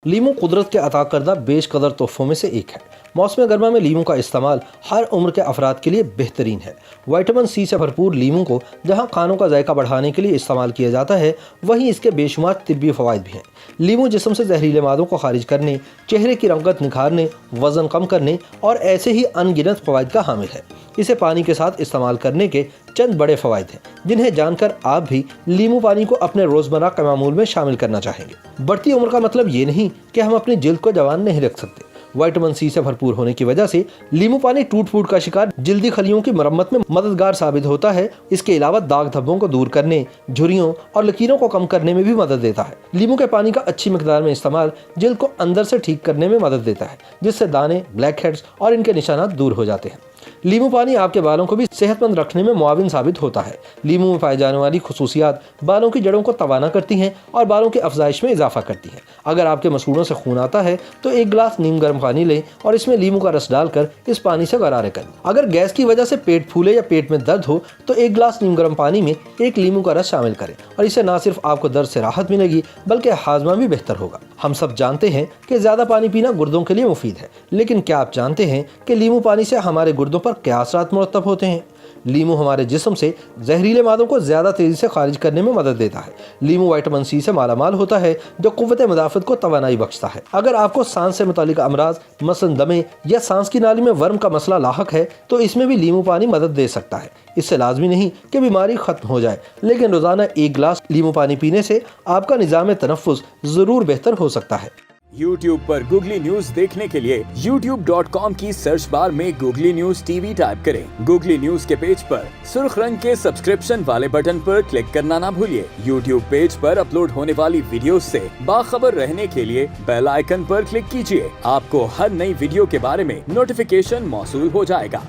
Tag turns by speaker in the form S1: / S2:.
S1: लीमू कुदरत के अता करदा बेशकदर तोहफों में से एक है। मौसम गर्मा में लीमू का इस्तेमाल हर उम्र के अफराद के लिए बेहतरीन है। विटामिन सी से भरपूर लीमू को जहां खानों का जायका बढ़ाने के लिए इस्तेमाल किया जाता है, वहीं इसके बेशुमार तिब्बी फ़वाइद भी हैं। लीमू जिस्म से जहरीले मादों को खारिज करने, चेहरे की रंगत निखारने, वज़न कम करने और ऐसे ही अनगिनत फ़वाइद का हामिल है। इसे पानी के साथ इस्तेमाल करने के चंद बड़े फ़वाइद हैं, जिन्हें जानकर आप भी लीमू पानी को अपने रोज़मर्रा के मामूल में शामिल करना चाहेंगे। बढ़ती उम्र का मतलब ये नहीं कि हम अपनी जिल्द को जवान नहीं रख सकते। विटामिन सी से भरपूर होने की वजह से लीमू पानी टूट फूट का शिकार जिल्दी खलियों की मरम्मत में मददगार साबित होता है। इसके अलावा दाग धब्बों को दूर करने, झुर्रियों और लकीरों को कम करने में भी मदद देता है। लीमू के पानी का अच्छी मिकदार में इस्तेमाल जिल्द को अंदर से ठीक करने में मदद देता है, जिससे दाने, ब्लैक हेड्स और इनके निशानात दूर हो जाते हैं। लीमू पानी आपके बालों को भी सेहतमंद रखने में मुआविन साबित होता है। लीमू में पाई जाने वाली खुसूसियात बालों की जड़ों को तवाना करती हैं और बालों की अफजाइश में इजाफा करती हैं। अगर आपके मसूड़ों से खून आता है तो एक गिलास नीम गर्म पानी लें और इसमें लीमू का रस डालकर इस पानी से गरारे करें। अगर गैस की वजह से पेट फूले या पेट में दर्द हो तो एक गिलास नीम गर्म पानी में एक लीमू का रस शामिल करें और इससे न सिर्फ आपको दर्द से राहत मिलेगी बल्कि हाजमा भी बेहतर होगा। हम सब जानते हैं कि ज़्यादा पानी पीना गुर्दों के लिए मुफीद है, लेकिन क्या आप जानते हैं कि लीमू पानी से हमारे गुर्दों पर क्या असरात मुरतब होते हैं? लीमू हमारे जिस्म से जहरीले मादों को ज़्यादा तेज़ी से खारिज करने में मदद देता है। लीमू विटामिन सी से मालामाल होता है, जो क़ुव्वत मुदाफ़त को तवानाई बख्शता है। अगर आपको सांस से मुतालिक अमराज मसलन दमे या सांस की नाली में वर्म का मसला लाहक है तो इसमें भी लीमू पानी मदद दे सकता है। इससे लाजमी नहीं कि बीमारी ख़त्म हो जाए, लेकिन रोज़ाना एक गिलास लीमू पानी पीने से आपका निज़ाम तनफ़ुस ज़रूर बेहतर हो सकता है।
S2: YouTube पर गूगली न्यूज देखने के लिए youtube.com की सर्च बार में गूगली न्यूज टीवी टाइप करें। गूगली न्यूज के पेज पर सुर्ख रंग के सब्सक्रिप्शन वाले बटन पर क्लिक करना ना भूलिए। YouTube पेज पर अपलोड होने वाली वीडियोस से बाखबर रहने के लिए बेल आइकन पर क्लिक कीजिए। आपको हर नई वीडियो के बारे में नोटिफिकेशन मौसूल हो जाएगा।